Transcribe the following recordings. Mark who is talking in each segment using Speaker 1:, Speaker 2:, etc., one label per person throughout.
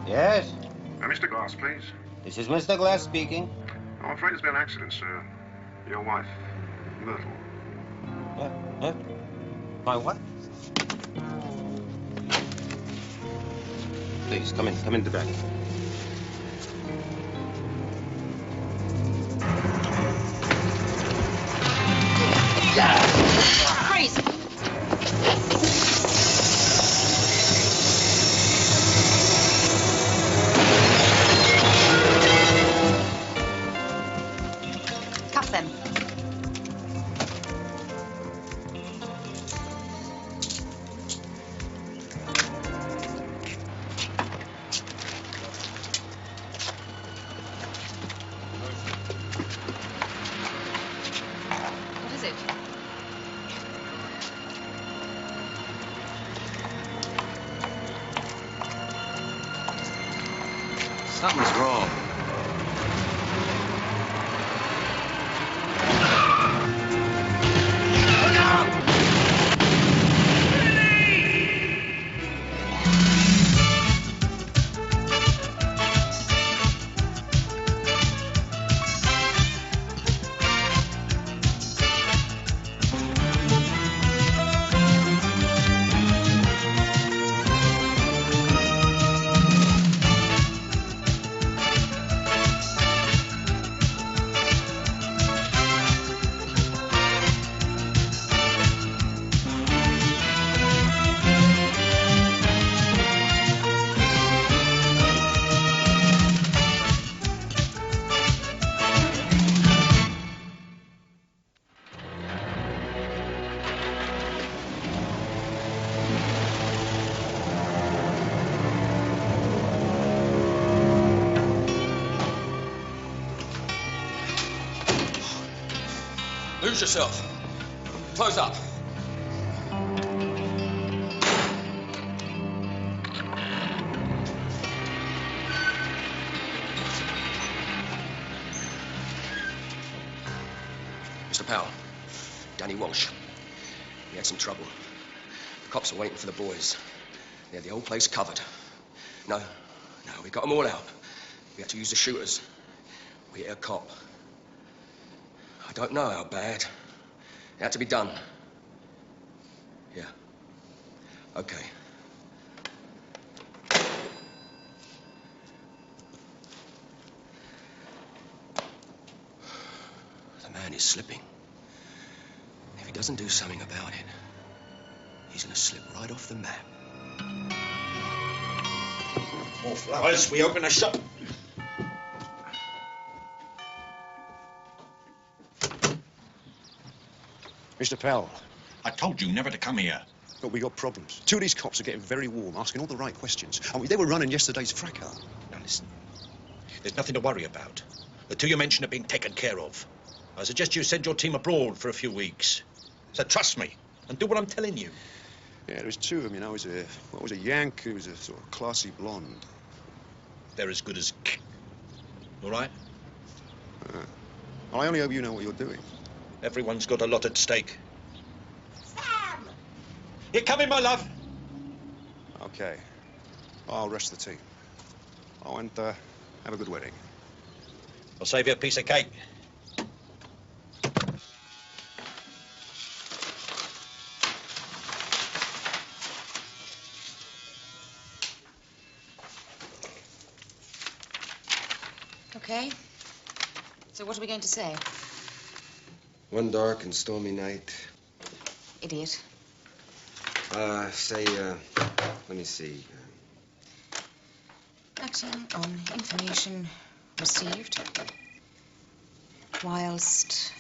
Speaker 1: Yes?
Speaker 2: Mr. Glass, please.
Speaker 1: This is Mr. Glass speaking.
Speaker 2: I'm afraid there's been an accident, sir. Your wife, Myrtle.
Speaker 1: What? My what? Please, come in the back.
Speaker 3: Crazy. Cuff them. What is it?
Speaker 4: Something's wrong.
Speaker 5: Lose yourself. Close up. Mr. Powell, Danny Walsh. We had some trouble. The cops are waiting for the boys. They had the whole place covered. No, we got them all out. We had to use the shooters. We hit a cop. I don't know how bad. It had to be done. Yeah. Okay. The man is slipping. If he doesn't do something about it, he's gonna slip right off the map.
Speaker 6: More flowers, we open the shop.
Speaker 7: Mr. Powell.
Speaker 6: I told you never to come here.
Speaker 7: Look, we got problems. Two of these cops are getting very warm, asking all the right questions. And they were running yesterday's fracas.
Speaker 6: Now listen, there's nothing to worry about. The two you mentioned have been taken care of. I suggest you send your team abroad for a few weeks. So trust me, and do what I'm telling you.
Speaker 7: Yeah, there was two of them, you know. Was a Yank who was a sort of classy blonde.
Speaker 6: They're as good as... All right?
Speaker 7: Well, I only hope you know what you're doing.
Speaker 6: Everyone's got a lot at stake. Sam! You're coming, my love.
Speaker 7: Okay. I'll rest the team. Oh, and have a good wedding.
Speaker 6: I'll save you a piece of cake.
Speaker 3: Okay. So what are we going to say?
Speaker 4: One dark and stormy night.
Speaker 3: Idiot.
Speaker 4: Let me see.
Speaker 3: Acting on information received whilst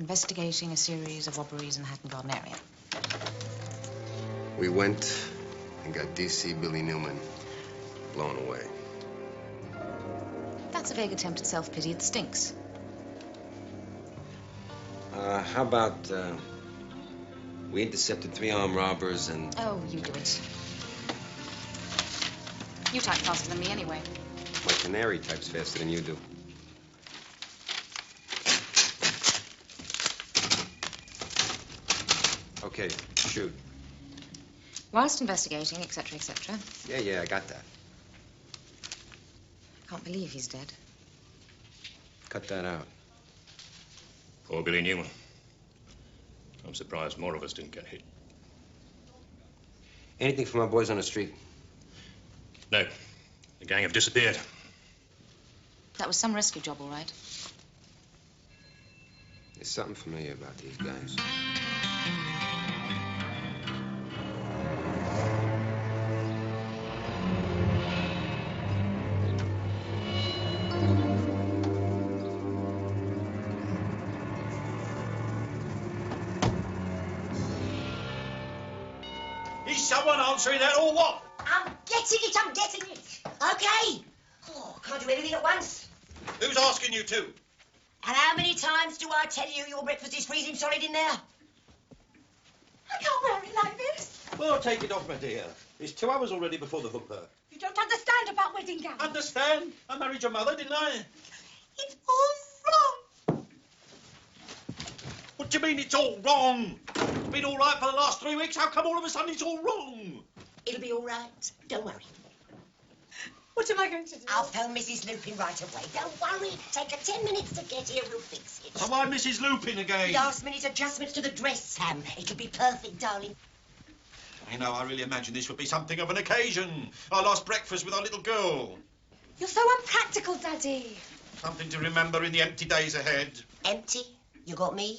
Speaker 3: investigating a series of robberies in the Hatton Garden area.
Speaker 4: We went and got D.C. Billy Newman blown away.
Speaker 3: That's a vague attempt at self-pity. It stinks.
Speaker 4: How about, we intercepted 3 armed robbers and...
Speaker 3: Oh, you do it. You type faster than me anyway.
Speaker 4: My canary types faster than you do. Okay, shoot.
Speaker 3: Whilst investigating, etc., etc.
Speaker 4: Yeah, I got that.
Speaker 3: I can't believe he's dead.
Speaker 4: Cut that out.
Speaker 6: Poor Billy Newman. I'm surprised more of us didn't get hit.
Speaker 4: Anything from our boys on the street?
Speaker 6: No. The gang have disappeared.
Speaker 3: That was some rescue job, all right.
Speaker 4: There's something familiar about these guys.
Speaker 6: Is someone answering that or what?
Speaker 8: I'm getting it. Okay. Oh, can't do everything at once.
Speaker 6: Who's asking you to?
Speaker 8: And how many times do I tell you your breakfast is freezing solid in there? I can't wear it like this.
Speaker 6: Well, take it off, my dear. It's 2 hours already before the hooker.
Speaker 8: You don't understand about wedding gowns.
Speaker 6: Understand? I married your mother, didn't I?
Speaker 8: It's all wrong.
Speaker 6: What do you mean it's all wrong? It's been all right for the last 3 weeks. How come all of a sudden it's all wrong?
Speaker 8: It'll be all right. Don't worry.
Speaker 9: What am I going to do?
Speaker 8: I'll phone Mrs. Lupin right away. Don't worry. Take her 10 minutes to get here. We'll fix it.
Speaker 6: So why Mrs. Lupin again?
Speaker 8: Last-minute adjustments to the dress, Sam. It'll be perfect, darling.
Speaker 6: You know, I really imagined this would be something of an occasion. Our last breakfast with our little girl.
Speaker 9: You're so unpractical, Daddy.
Speaker 6: Something to remember in the empty days ahead.
Speaker 8: Empty? You got me?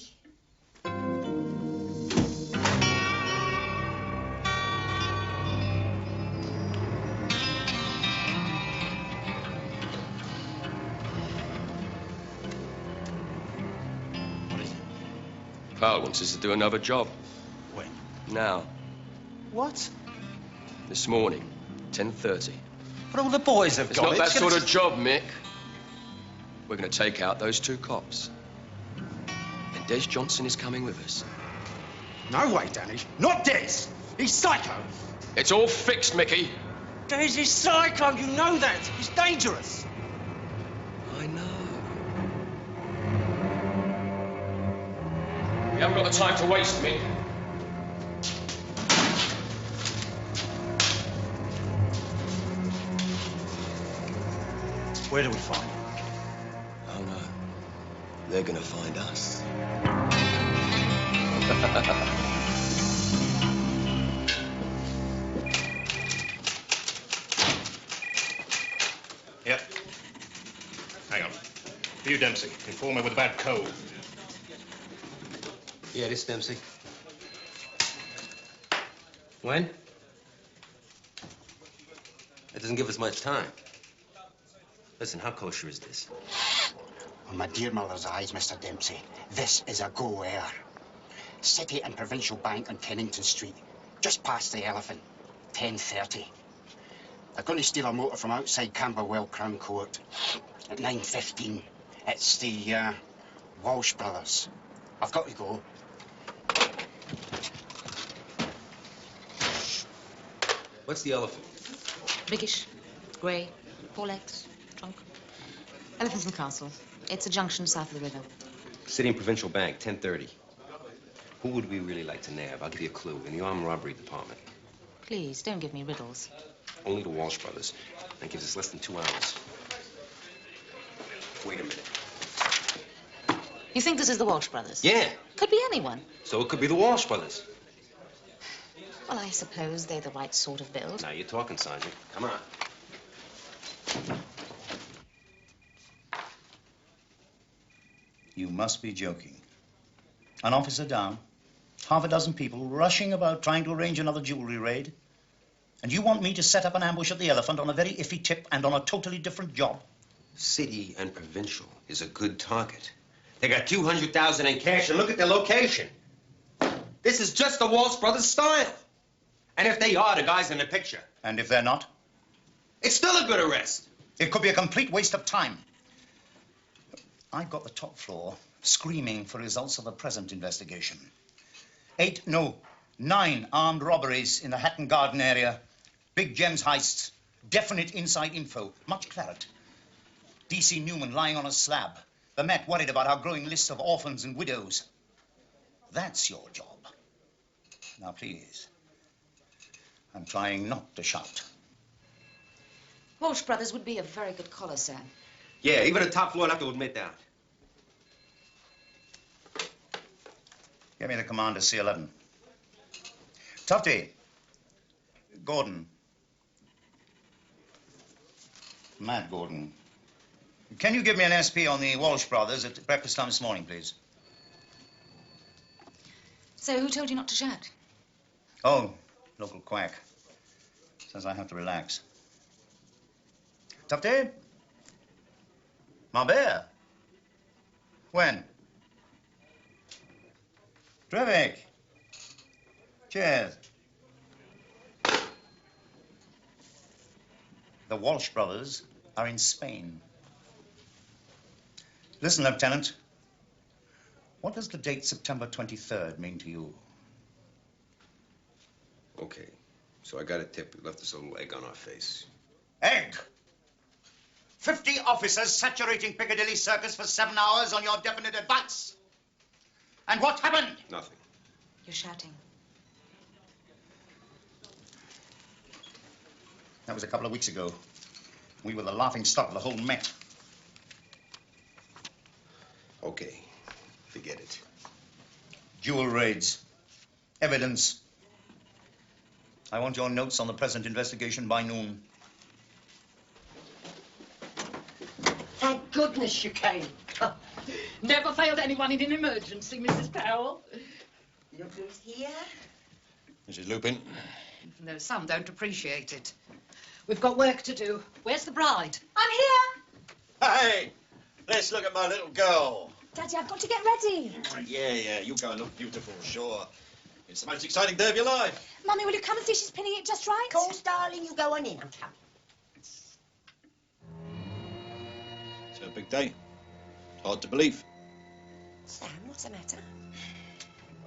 Speaker 5: Carl wants us to do another job.
Speaker 6: When?
Speaker 5: Now.
Speaker 1: What?
Speaker 5: This morning, 10:30.
Speaker 1: But all the boys have
Speaker 5: It's
Speaker 1: got
Speaker 5: not
Speaker 1: it.
Speaker 5: that sort of job, Mick. We're going to take out those 2 cops. And Des Johnson is coming with us.
Speaker 10: No way, Danny. Not Des. He's psycho.
Speaker 5: It's all fixed, Mickey.
Speaker 10: Des is psycho. You know that. He's dangerous.
Speaker 5: I know. We haven't got the time to waste, Mick.
Speaker 10: Where do we find him?
Speaker 5: Oh, no. They're going to find us.
Speaker 6: Yep. Hang on. You, Dempsey, inform me with a bad cold.
Speaker 1: Yeah, this Dempsey. When? That doesn't give us much time. Listen, how kosher is this?
Speaker 10: On my dear mother's eyes, Mr. Dempsey, this is a go-where. City and Provincial Bank on Kennington Street, just past the Elephant, 10:30. They're going to steal a motor from outside Camberwell Crown Court at 9:15. It's the Walsh brothers. I've got to go.
Speaker 1: What's the Elephant?
Speaker 3: Biggish, grey, 4 legs, trunk. Elephant and Castle. It's a junction south of the river.
Speaker 1: City and Provincial Bank, 10:30. Who would we really like to nab? I'll give you a clue. In the armed robbery department.
Speaker 3: Please, don't give me riddles.
Speaker 1: Only the Walsh brothers. That gives us less than 2 hours. Wait a minute.
Speaker 3: You think this is the Walsh brothers?
Speaker 1: Yeah.
Speaker 3: Could be anyone.
Speaker 1: So it could be the Walsh brothers.
Speaker 3: Well, I suppose they're the right sort of build.
Speaker 1: Now you're talking, Sergeant. Come on.
Speaker 11: You must be joking. An officer down, half a dozen people rushing about trying to arrange another jewelry raid. And you want me to set up an ambush at the Elephant on a very iffy tip and on a totally different job?
Speaker 1: City and Provincial is a good target. They got 200,000 in cash, and look at their location. This is just the Walsh brothers' style. And if they are the guys in the picture,
Speaker 11: And if they're not?
Speaker 1: it's still a good arrest.
Speaker 11: It could be a complete waste of time. I've got the top floor screaming for results of the present investigation. 9 armed robberies in the Hatton Garden area. Big Gems heists. Definite inside info. Much claret. D.C. Newman lying on a slab. The Met worried about our growing list of orphans and widows. That's your job. Now, please. I'm trying not to shout.
Speaker 3: Walsh Brothers would be a very good collar, sir.
Speaker 1: Yeah, even the top floor would have to admit that.
Speaker 11: Give me the command to C11. Tufty. Gordon. Matt Gordon. Can you give me an SP on the Walsh Brothers at breakfast time this morning, please?
Speaker 3: So, who told you not to shout?
Speaker 11: Oh, local quack. Says I have to relax. Tufty? My bear? When? Terrific. Cheers. The Walsh Brothers are in Spain. Listen, Lieutenant. What does the date September 23rd mean to you?
Speaker 4: Okay. So I got a tip. We left this little egg on our face.
Speaker 11: Egg! 50 officers saturating Piccadilly Circus for 7 hours on your definite advice. And what happened?
Speaker 4: Nothing.
Speaker 3: You're shouting.
Speaker 11: That was a couple of weeks ago. We were the laughing stock of the whole Met.
Speaker 4: Okay. Forget it.
Speaker 11: Jewel raids. Evidence. I want your notes on the present investigation by noon.
Speaker 8: Thank goodness you came.
Speaker 12: Never failed anyone in an emergency, Mrs. Powell.
Speaker 8: Look who's here.
Speaker 6: Mrs. Lupin.
Speaker 12: No, some don't appreciate it. We've got work to do. Where's the bride?
Speaker 9: I'm here.
Speaker 6: Hey, let's look at my little girl.
Speaker 9: Daddy, I've got to get ready.
Speaker 6: Yeah, you go and look beautiful, sure. It's the most exciting day of your life.
Speaker 9: Mummy, will you come and see she's pinning it just right?
Speaker 8: Of course, darling, you go on in. I'm coming.
Speaker 6: It's a big day. Hard to believe.
Speaker 8: Sam, what's the matter?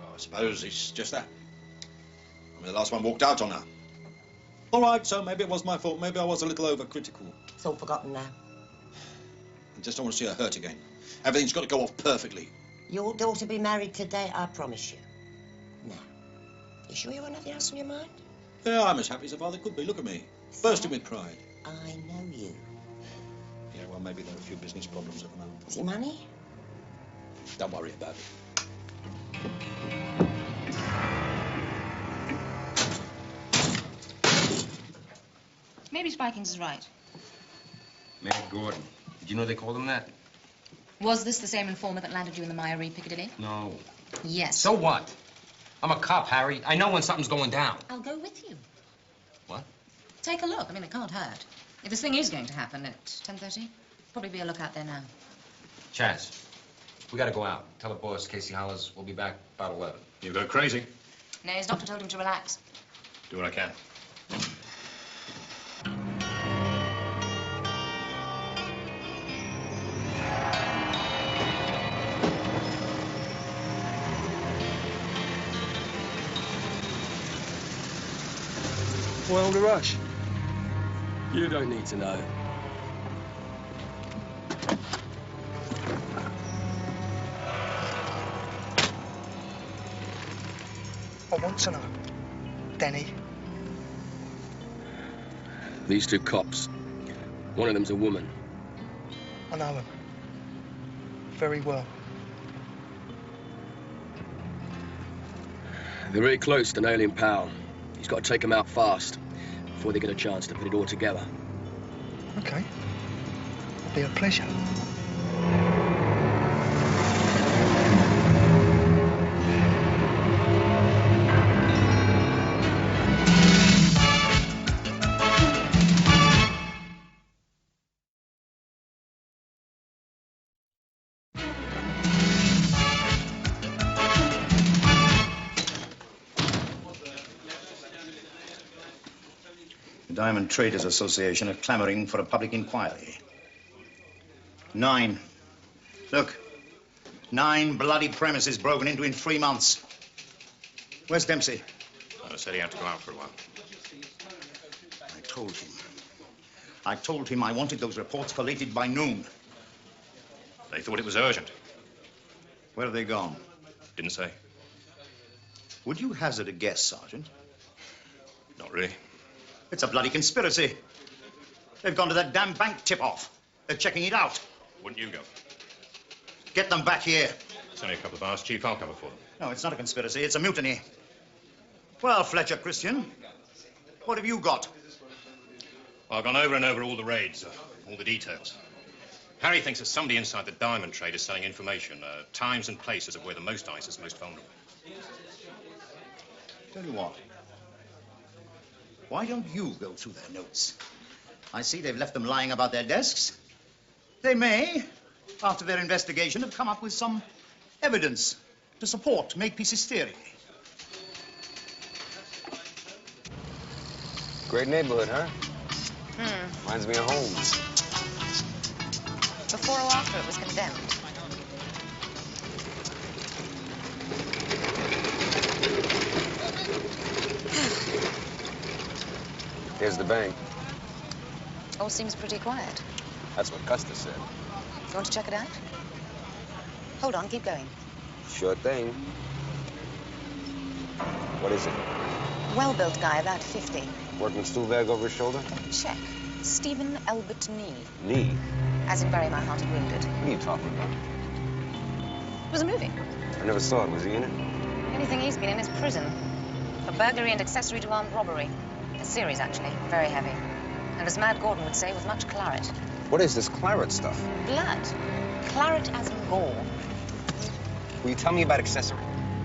Speaker 6: Oh, I suppose it's just that. I'm the last one walked out on her. All right, so maybe it was my fault. Maybe I was a little overcritical.
Speaker 8: It's all forgotten now.
Speaker 6: I just don't want to see her hurt again. Everything's got to go off perfectly.
Speaker 8: Your daughter be married today, I promise you. Now, you sure you got nothing else on your mind?
Speaker 6: Yeah, I'm as happy as a father could be. Look at me. Bursting with pride.
Speaker 8: I know you.
Speaker 6: Yeah, well, maybe there are a few business problems at the moment.
Speaker 8: Is it money?
Speaker 6: Don't worry about it.
Speaker 3: Maybe Spikings is right.
Speaker 1: Matt Gordon. Did you know they called him that?
Speaker 3: Was this the same informant that landed you in the Maya Reed, Piccadilly?
Speaker 1: No.
Speaker 3: Yes.
Speaker 1: So what? I'm a cop, Harry. I know when something's going down.
Speaker 3: I'll go with you.
Speaker 1: What?
Speaker 3: Take a look. I mean, it can't hurt. If this thing is going to happen at 10:30, probably be a lookout there now.
Speaker 1: Chaz, we gotta go out. Tell the boss, Casey Hollis, we'll be back about 11.
Speaker 13: You go crazy.
Speaker 3: No, his doctor told him to relax.
Speaker 13: Do what I can.
Speaker 5: Why all the rush? You don't need to know.
Speaker 14: I want to know. Denny.
Speaker 5: These two cops. One of them's a woman.
Speaker 14: I know him. Very well.
Speaker 5: They're very close to nailing Powell. He's got to take them out fast before they get a chance to put it all together.
Speaker 14: Okay. It'll be a pleasure.
Speaker 11: The Diamond Traders Association are clamoring for a public inquiry. 9. Look, 9 bloody premises broken into in 3 months. Where's Dempsey?
Speaker 13: I said he had to go out for a while.
Speaker 11: I told him I wanted those reports collated by noon.
Speaker 13: They thought it was urgent.
Speaker 11: Where have they gone?
Speaker 13: Didn't say.
Speaker 11: Would you hazard a guess, Sergeant?
Speaker 13: Not really.
Speaker 11: It's a bloody conspiracy. They've gone to that damn bank tip-off. They're checking it out.
Speaker 13: Wouldn't you go?
Speaker 11: Get them back here.
Speaker 13: It's only a couple of hours, Chief. I'll cover for them.
Speaker 11: No, it's not a conspiracy. It's a mutiny. Well, Fletcher Christian, what have you got?
Speaker 13: Well, I've gone over and over all the raids, all the details. Harry thinks that somebody inside the diamond trade is selling information, times and places of where the most ice is most vulnerable.
Speaker 11: Tell you what. Why don't you go through their notes? I see they've left them lying about their desks. They may, after their investigation, have come up with some evidence to support Makepeace's theory.
Speaker 4: Great neighborhood, huh? Reminds me of Holmes.
Speaker 3: Before or after it was condemned?
Speaker 4: Here's the bank.
Speaker 3: All seems pretty quiet.
Speaker 4: That's what Custer said.
Speaker 3: You want to check it out? Hold on, keep going.
Speaker 4: Sure thing. What is it?
Speaker 3: Well-built guy, about 50.
Speaker 4: Workman's tool bag over his shoulder?
Speaker 3: Check. Stephen Elbert Nee.
Speaker 4: Nee?
Speaker 3: As in bury my heart and wounded.
Speaker 4: What are you talking about?
Speaker 3: It was a movie.
Speaker 4: I never saw it. Was he in it?
Speaker 3: Anything he's been in is prison. For burglary and accessory to armed robbery. A series, actually. Very heavy. And as Mad Gordon would say, with much claret.
Speaker 4: What is this claret stuff?
Speaker 3: Blood. Claret as in gore.
Speaker 4: Will you tell me about accessory?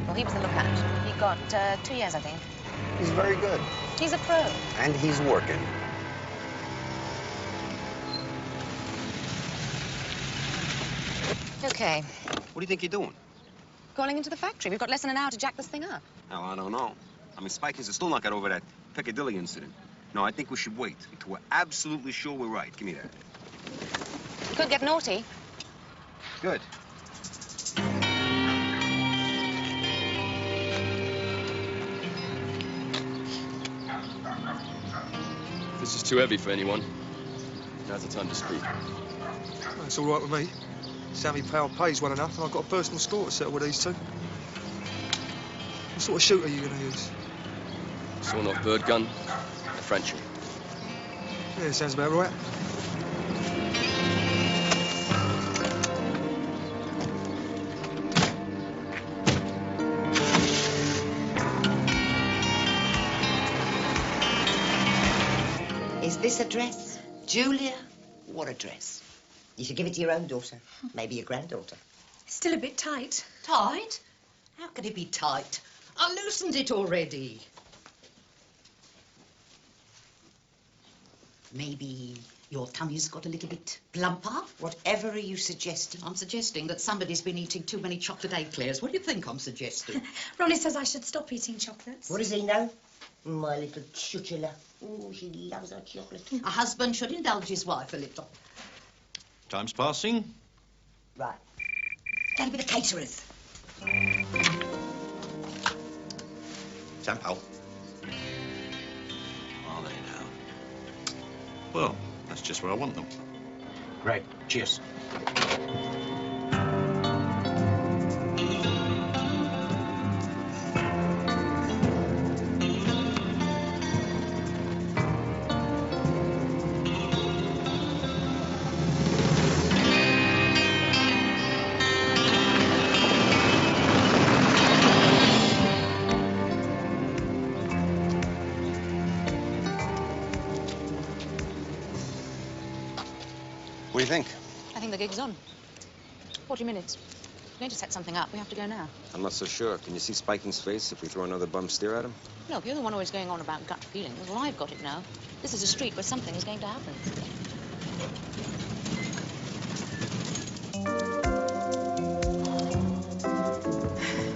Speaker 3: Well, he was the lookout. He got 2 years, I think.
Speaker 4: He's very good.
Speaker 3: He's a pro.
Speaker 4: And he's working.
Speaker 3: Okay.
Speaker 4: What do you think you're doing?
Speaker 3: Calling into the factory. We've got less than an hour to jack this thing up.
Speaker 4: Oh, I don't know. I mean, Spikings has still not got over that Piccadilly incident. No, I think we should wait until we're absolutely sure we're right. Give me that.
Speaker 3: Could get naughty.
Speaker 4: Good.
Speaker 5: If this is too heavy for anyone, now's the time to speak.
Speaker 14: That's all right with me. Sammy Powell pays well enough, and I've got a personal score to settle with these two. What sort of shooter are you going to use?
Speaker 5: Sawn-off bird gun, a Frenchie.
Speaker 14: Yeah, sounds about right.
Speaker 8: Is this a dress? Julia? What a dress. You should give it to your own daughter. Maybe your granddaughter.
Speaker 9: Still a bit tight.
Speaker 12: Tight? How could it be tight? I loosened it already. Maybe your tummy's got a little bit plumper?
Speaker 8: Whatever are you suggesting?
Speaker 12: I'm suggesting that somebody's been eating too many chocolate eclairs. What do you think I'm suggesting?
Speaker 9: Ronnie says I should stop eating chocolates.
Speaker 8: What does he know? My little chuchula. Oh, she loves her chocolate.
Speaker 12: A husband should indulge his wife a little.
Speaker 6: Time's passing.
Speaker 8: Right. That'll be the caterers.
Speaker 6: Sam Powell.
Speaker 4: Are they now?
Speaker 6: Well, that's just where I want them.
Speaker 11: Great. Cheers.
Speaker 4: What do you think?
Speaker 3: I think the gig's on. 40 minutes. We're going to set something up. We have to go now.
Speaker 4: I'm not so sure. Can you see Spiking's face if we throw another bum steer at him?
Speaker 3: Look, you're the one always going on about gut feelings. Well, I've got it now. This is a street where something is going to happen.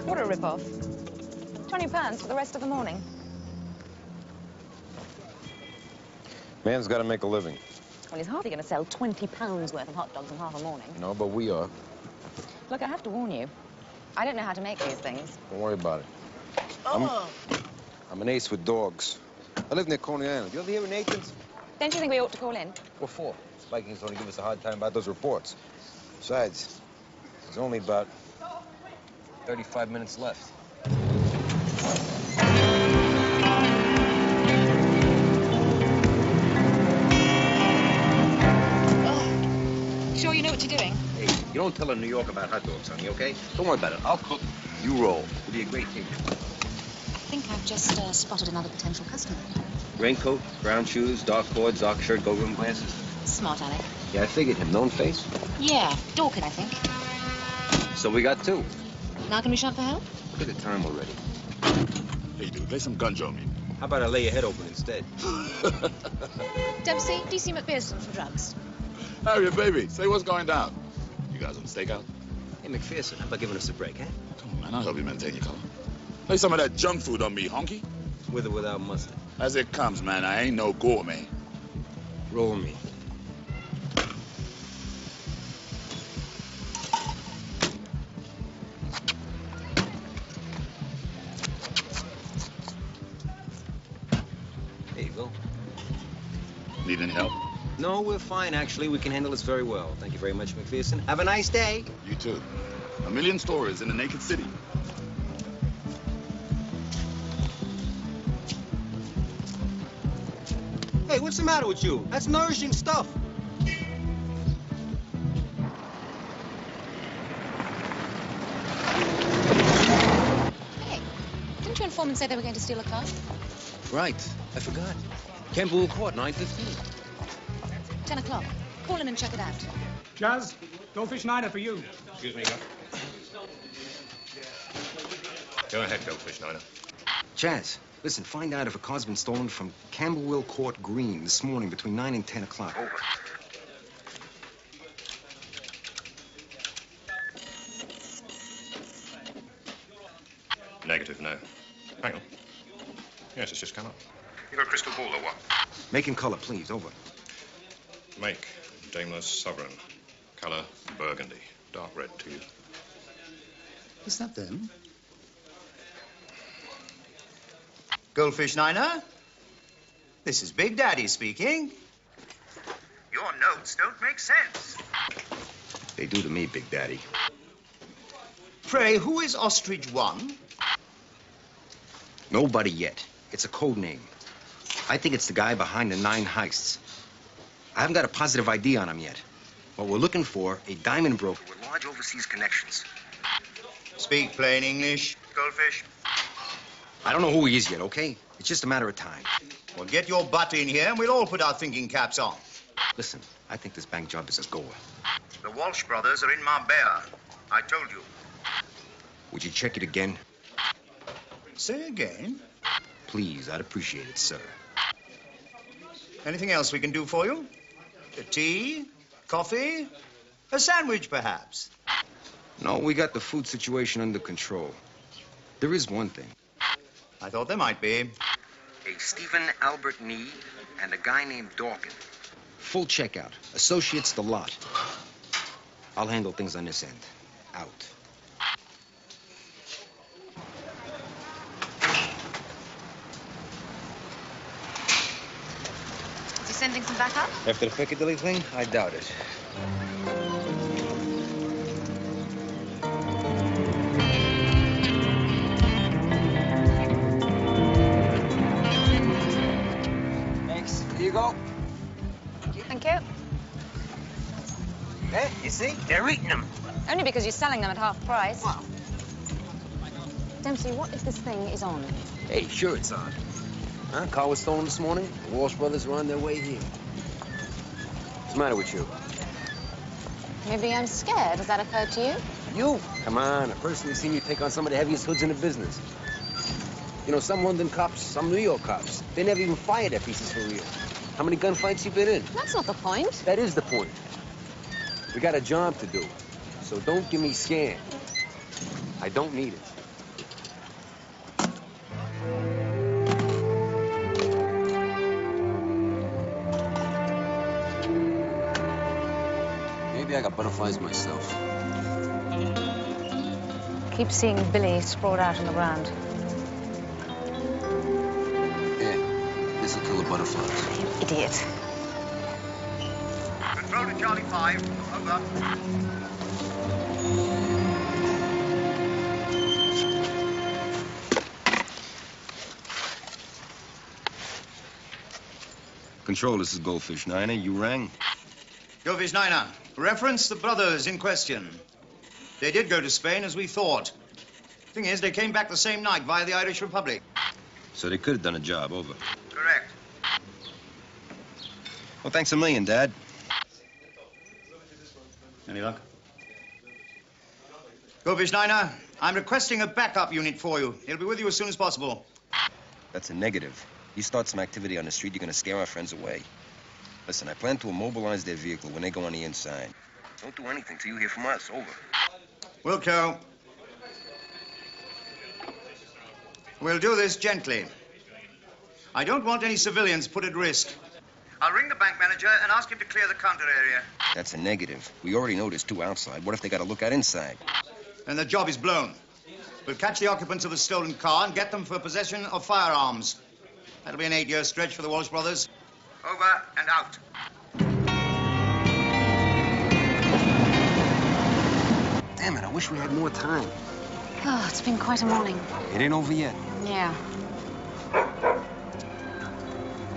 Speaker 3: What a rip-off. £20 for the rest of the morning.
Speaker 15: Man's got to make a living.
Speaker 3: Well, he's hardly going to sell £20 worth of hot dogs in half a morning.
Speaker 15: No, but we are.
Speaker 3: Look, I have to warn you. I don't know how to make these things.
Speaker 15: Don't worry about it. I'm an ace with dogs. I live near Coney Island. You ever hear of Nathan's?
Speaker 3: Don't you think we ought to call in?
Speaker 15: What for? Vikings going to give us a hard time about those reports. Besides, there's only about 35 minutes left.
Speaker 3: Sure you know what you're doing?
Speaker 4: Hey, you don't tell a New York about hot dogs, honey, okay? Don't worry about it. I'll cook. You roll. It'll be a great team.
Speaker 3: I think I've just spotted another potential customer.
Speaker 4: Raincoat, brown shoes, dark cords, dark shirt, gold rim glasses.
Speaker 3: Smart, Alec.
Speaker 4: Yeah, I figured him. Known face?
Speaker 3: Yeah, Dorkin, I think.
Speaker 4: So we got two.
Speaker 3: Now can we shout for help?
Speaker 4: Look at the time already.
Speaker 16: Hey, dude, play some guns on me.
Speaker 4: How about I lay your head open instead?
Speaker 3: Dempsey, DC McPherson for drugs.
Speaker 16: Harriet, baby, say what's going down. You guys on the stakeout?
Speaker 4: Hey, McPherson, how about giving us a break, huh?
Speaker 16: Come on, man, I'll help you maintain your color. Lay some of that junk food on me, honky.
Speaker 4: With or without mustard?
Speaker 16: As it comes, man. I ain't no gourmet.
Speaker 4: Roll me. There you go.
Speaker 16: Need any help?
Speaker 4: No, we're fine, actually. We can handle this very well. Thank you very much, McPherson. Have a nice day.
Speaker 16: You too. A million stories in the naked city.
Speaker 4: Hey, what's the matter with you? That's nourishing stuff.
Speaker 3: Hey, didn't your informant say they were going to steal a car?
Speaker 4: Right. I forgot. Campbell Court, 9:15.
Speaker 3: 10 o'clock. Call in and check it out.
Speaker 17: Jazz, Goldfish Niner for you.
Speaker 13: Excuse me, Go ahead, Goldfish Niner.
Speaker 1: Chaz, listen, find out if a car's been stolen from Camberwell Court Green this morning between 9 and 10 o'clock. Over.
Speaker 13: Negative, no. Hang on. Yes, it's just come up.
Speaker 2: You got a crystal ball or what?
Speaker 1: Make and color, please. Over.
Speaker 13: Make, Daimler Sovereign. Color, burgundy. Dark red, too.
Speaker 11: Is that them? Goldfish Niner? This is Big Daddy speaking.
Speaker 10: Your notes don't make sense.
Speaker 1: They do to me, Big Daddy.
Speaker 11: Pray, who is Ostrich One?
Speaker 1: Nobody yet. It's a code name. I think it's the guy behind the 9 heists. I haven't got a positive ID on him yet. What we're looking for, a diamond broker with large overseas connections.
Speaker 11: Speak plain English.
Speaker 10: Goldfish.
Speaker 1: I don't know who he is yet, okay? It's just a matter of time.
Speaker 11: Well, get your butt in here and we'll all put our thinking caps on.
Speaker 1: Listen, I think this bank job is a goer.
Speaker 10: The Walsh brothers are in Marbella. I told you.
Speaker 1: Would you check it again?
Speaker 11: Say again?
Speaker 1: Please, I'd appreciate it, sir.
Speaker 11: Anything else we can do for you? A tea? Coffee? A sandwich, perhaps?
Speaker 1: No, we got the food situation under control. There is one thing.
Speaker 11: I thought there might be.
Speaker 1: A Stephen Albert Nee and a guy named Dorkin. Full checkout. Associates the lot. I'll handle things on this end. Out.
Speaker 3: Is he sending some backup?
Speaker 4: After the Piccadilly thing, I doubt it.
Speaker 5: Thanks. Here you go.
Speaker 3: Thank you.
Speaker 5: Hey, you see? They're eating them.
Speaker 3: Only because you're selling them at half price.
Speaker 5: Wow.
Speaker 3: Dempsey, what if this thing is on?
Speaker 4: Hey, sure it's on. Huh? Car was stolen this morning. The Walsh brothers are on their way here. What's the matter with you?
Speaker 3: Maybe I'm scared. Has that occurred to you?
Speaker 4: You? Come on. I've personally seen you take on some of the heaviest hoods in the business. You know, some London cops, some New York cops, they never even fire their pieces for real. How many gunfights you been in?
Speaker 3: That's not the point.
Speaker 4: That is the point. We got a job to do. So don't give me scared. I don't need it. Maybe I got butterflies myself.
Speaker 3: Keep seeing Billy sprawled out on the ground.
Speaker 4: Yeah, this'll kill the butterflies.
Speaker 3: You idiot.
Speaker 11: Control to Charlie 5. Over.
Speaker 1: Control, this is Goldfish Niner. You rang?
Speaker 11: Goldfish Niner, reference the brothers in question. They did go to Spain as we thought. Thing is, they came back the same night via the Irish Republic.
Speaker 1: So they could have done a job. Over.
Speaker 11: Correct.
Speaker 1: Well, thanks a million, Dad.
Speaker 11: Any luck? Goldfish Niner, I'm requesting a backup unit for you. It'll be with you as soon as possible.
Speaker 1: That's a negative. You start some activity on the street, you're gonna scare our friends away. Listen, I plan to immobilize their vehicle when they go on the inside. Don't do anything till you hear from us. Over.
Speaker 11: Wilco. We'll do this gently. I don't want any civilians put at risk. I'll ring the bank manager and ask him to clear the counter area.
Speaker 1: That's a negative. We already know there's two outside. What if they gotta look out inside?
Speaker 11: And the job is blown. We'll catch the occupants of the stolen car and get them for possession of firearms. That'll be an 8-year stretch for the Walsh brothers. Over and out.
Speaker 4: Damn it, I wish we had more time.
Speaker 3: Oh, it's been quite a morning.
Speaker 4: It ain't over yet.
Speaker 3: Yeah.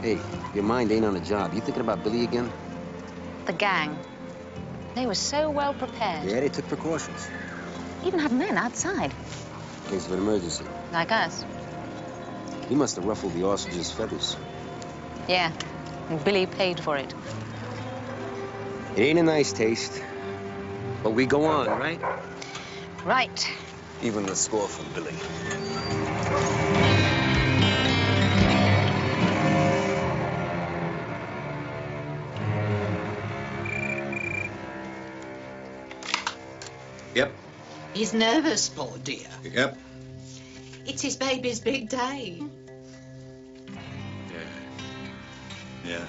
Speaker 4: Hey, your mind ain't on the job. You thinking about Billy again?
Speaker 3: The gang. They were so well prepared.
Speaker 4: Yeah, they took precautions.
Speaker 3: Even had men outside.
Speaker 4: In case of an emergency.
Speaker 3: Like us.
Speaker 4: He must have ruffled the ostrich's feathers.
Speaker 3: Yeah. And Billy paid for it.
Speaker 4: It ain't a nice taste. But we go on, right?
Speaker 3: Right.
Speaker 4: Even the score from Billy.
Speaker 11: Yep.
Speaker 12: He's nervous, poor dear.
Speaker 11: Yep.
Speaker 12: It's his baby's big day.
Speaker 6: Yeah.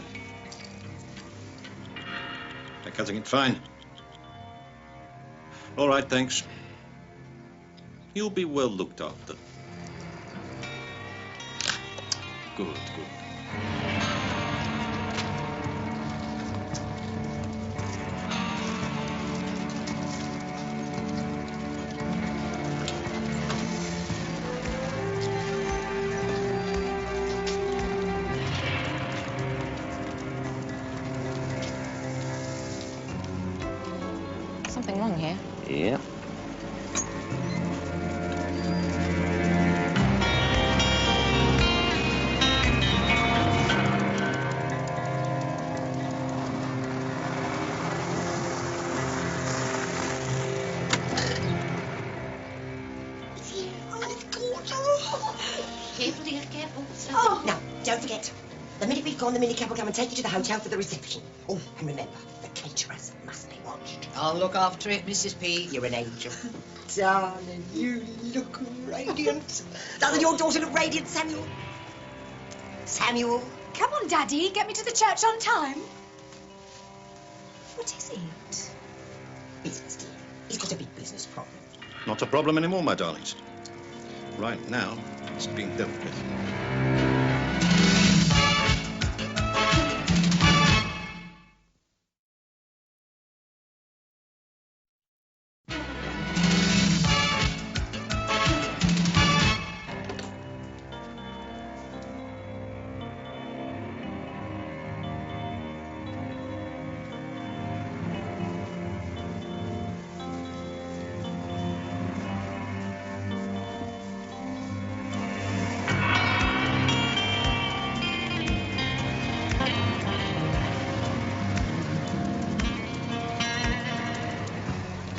Speaker 6: They're cutting it fine. All right, thanks. You'll be well looked after. Good, good.
Speaker 3: Something wrong here.
Speaker 4: Yeah.
Speaker 12: Careful, dear, careful.
Speaker 8: Oh, now, don't forget. The minute we've gone, the minicab will come and take you to the hotel for the reception. Oh, and remember, the caterers must be watched.
Speaker 12: I'll look after it, Mrs. P.
Speaker 8: You're an angel. Darling, you look radiant. Doesn't your daughter look radiant, Samuel? Samuel?
Speaker 9: Come on, Daddy, get me to the church on time. What is it?
Speaker 8: Business, dear. He's got a big business problem.
Speaker 6: Not a problem anymore, my darlings. Right now, it's being dealt with.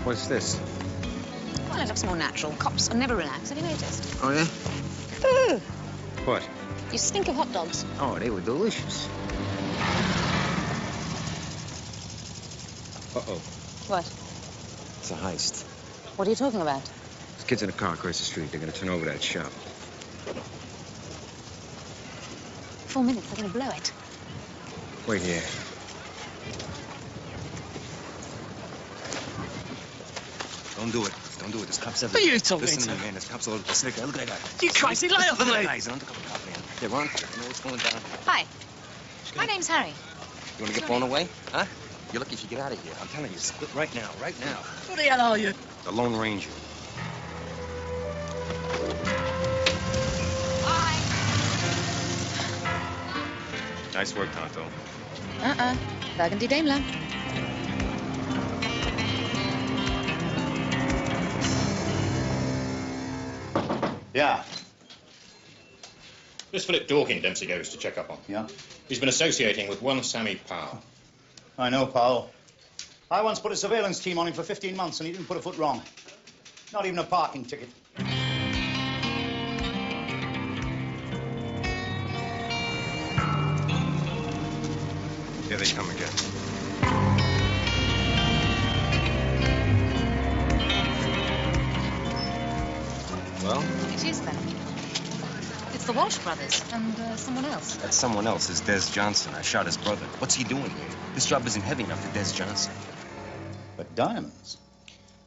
Speaker 4: What's this?
Speaker 3: Well, it looks more natural. Cops are never relaxed. Have you noticed?
Speaker 4: Oh, yeah?
Speaker 3: Ooh,
Speaker 4: What?
Speaker 3: you stink of hot dogs.
Speaker 4: Oh, they were delicious. Uh-oh.
Speaker 3: What?
Speaker 4: It's a heist.
Speaker 3: What are you talking about?
Speaker 4: There's kids in a car across the street. They're gonna turn over that shop.
Speaker 3: 4 minutes, they're going to blow it.
Speaker 4: Wait here.
Speaker 1: Don't do it.
Speaker 4: Don't do it. There's cops
Speaker 18: What
Speaker 4: everywhere.
Speaker 18: are you talking
Speaker 4: Listen
Speaker 18: to?
Speaker 4: to me, man. There's cops all over the snicker. Look at that guy.
Speaker 18: You crazy, lay off
Speaker 4: Look at
Speaker 18: me.
Speaker 4: that guy. He's an undercover cop, man. They're on. You know what's going down.
Speaker 3: Hi. My name's Harry.
Speaker 4: You want to get blown away? Huh? You're lucky if you get out of here. I'm telling you, split right now. Right now.
Speaker 18: What the hell are you?
Speaker 4: The Lone Ranger. Nice work, Tonto.
Speaker 3: Burgundy Daimler.
Speaker 11: Yeah.
Speaker 13: This Philip Dorkin Dempsey goes to check up on.
Speaker 11: Yeah?
Speaker 13: He's been associating with one Sammy Powell.
Speaker 11: I know, Powell. I once put a surveillance team on him for 15 months and he didn't put a foot wrong. Not even a parking ticket.
Speaker 4: Here they come again. Well?
Speaker 3: It is them. It's the Walsh brothers and someone else.
Speaker 4: That someone else is Des Johnson. I shot his brother. What's he doing here? This job isn't heavy enough for Des Johnson.
Speaker 11: But diamonds?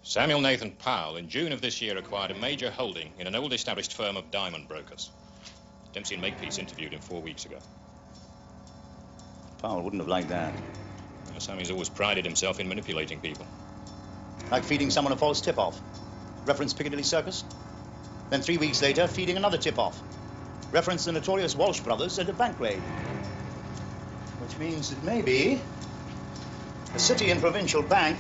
Speaker 13: Samuel Nathan Powell, in June of this year, acquired a major holding in an old established firm of diamond brokers. Dempsey and Makepeace interviewed him 4 weeks ago.
Speaker 11: Powell wouldn't have liked that.
Speaker 13: Well, Sammy's always prided himself in manipulating people.
Speaker 11: Like feeding someone a false tip-off. Reference Piccadilly Circus. Then 3 weeks later, feeding another tip-off. Reference the notorious Walsh brothers and a bank raid. Which means that maybe a city and provincial bank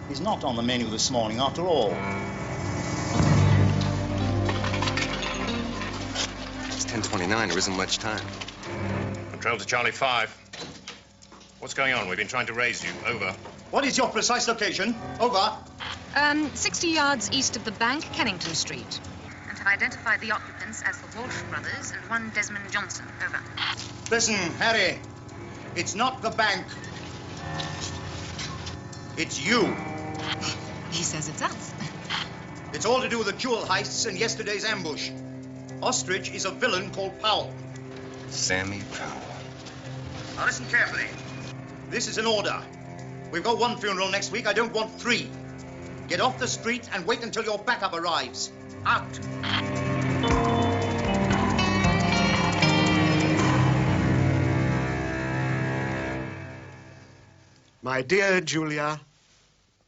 Speaker 11: is not on the menu this morning after all.
Speaker 4: It's 10:29. There isn't much time.
Speaker 13: Control to Charlie 5. What's going on? We've been trying to raise you. Over.
Speaker 11: What is your precise location? Over.
Speaker 3: 60 yards east of the bank, Kennington Street. And have identified the occupants as the Walsh brothers and one Desmond Johnson. Over.
Speaker 11: Listen, Harry. It's not the bank. It's you.
Speaker 3: He says it's us.
Speaker 11: It's all to do with the jewel heists and yesterday's ambush. Ostrich is a villain called Powell.
Speaker 4: Sammy Powell.
Speaker 11: Now listen carefully. This is an order. We've got one funeral next week. I don't want 3. Get off the street and wait until your backup arrives. Out.
Speaker 19: My dear Julia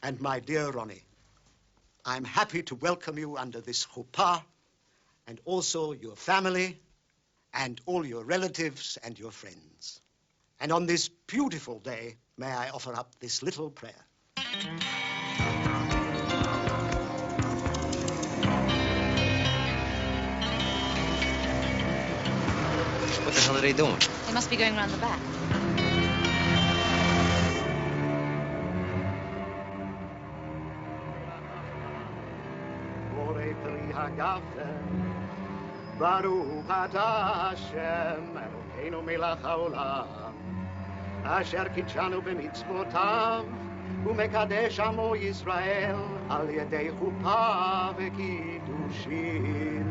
Speaker 19: and my dear Ronnie, I'm happy to welcome you under this chuppah, and also your family and all your relatives and your friends. And on this beautiful day, may I offer up this little prayer.
Speaker 4: What the hell are they doing?
Speaker 3: They must be going round the back.
Speaker 19: Baruch atah Hashem, Elokeinu melech haolam, asher kitshanu b'mitzvotav, u'mekadesh amo Yisrael, al yedei chuppah v'kiddushin.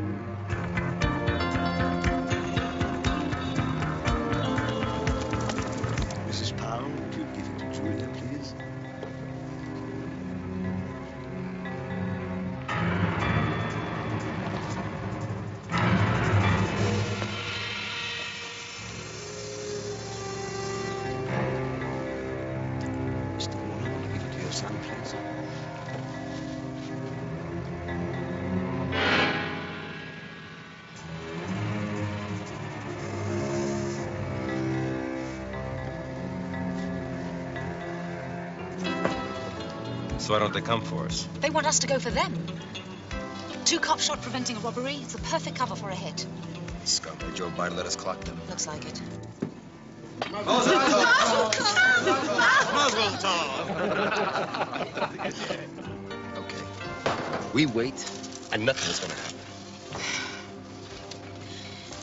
Speaker 19: Mrs. Powell, would you give it to Julia, please?
Speaker 4: So why don't they come for us?
Speaker 3: They want us to go for them. 2 cops shot preventing a robbery. It's the perfect cover for a hit.
Speaker 4: Scumbag drove by to let us clock them.
Speaker 3: Looks like it.
Speaker 4: Okay. We wait, and nothing is gonna happen.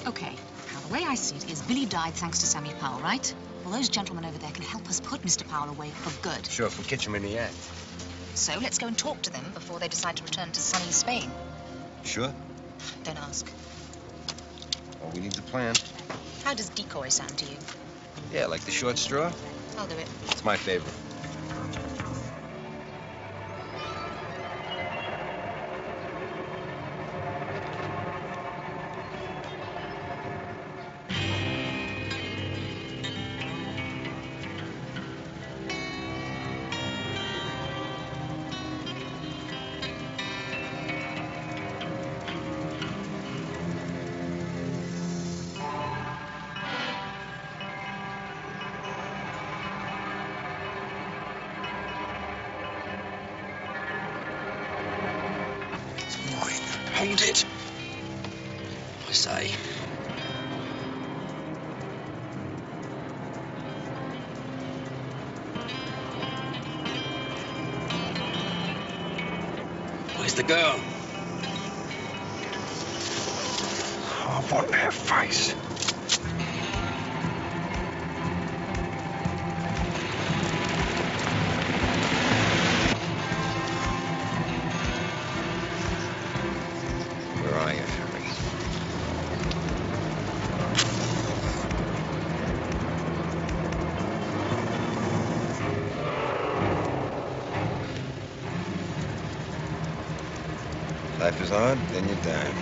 Speaker 3: Okay. Now, the way I see it is Billy died thanks to Sammy Powell, right? Well, those gentlemen over there can help us put Mr. Powell away for good.
Speaker 4: Sure, if we catch him in the act.
Speaker 3: So let's go and talk to them before they decide to return to sunny Spain.
Speaker 4: Sure?
Speaker 3: Don't ask.
Speaker 4: Well, we need the plan.
Speaker 3: How does decoy sound to you?
Speaker 4: Yeah, like the short straw?
Speaker 3: I'll do it.
Speaker 4: It's my favorite.
Speaker 5: Hold it. I say. Where's the girl?
Speaker 16: I want her face.
Speaker 15: Where are you, Harry? Life is hard, then you die.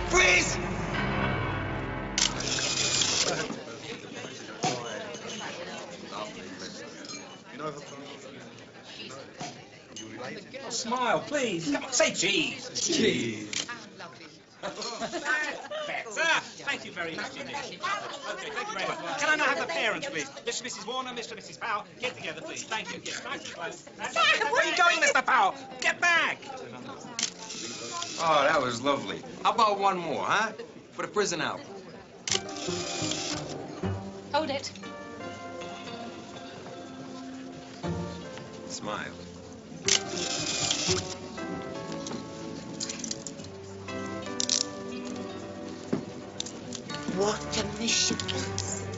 Speaker 1: Freeze!
Speaker 13: Oh, smile, please. Come on, say cheese. Cheese.
Speaker 17: Better. Thank you very much indeed. Okay, thank you very much. Can I now have the parents, please? Mr. and Mrs. Warner, Mr. and Mrs. Powell, get together, please. Thank you. Yes, nice and close. Where are you going, Mr. Powell? Get back!
Speaker 15: Oh, that was lovely. How about one more, huh? For the prison album.
Speaker 3: Hold it.
Speaker 15: Smile.
Speaker 8: What a mission.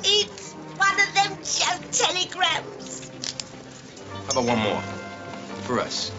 Speaker 8: It's one of them joke telegrams.
Speaker 15: How about one more? For us.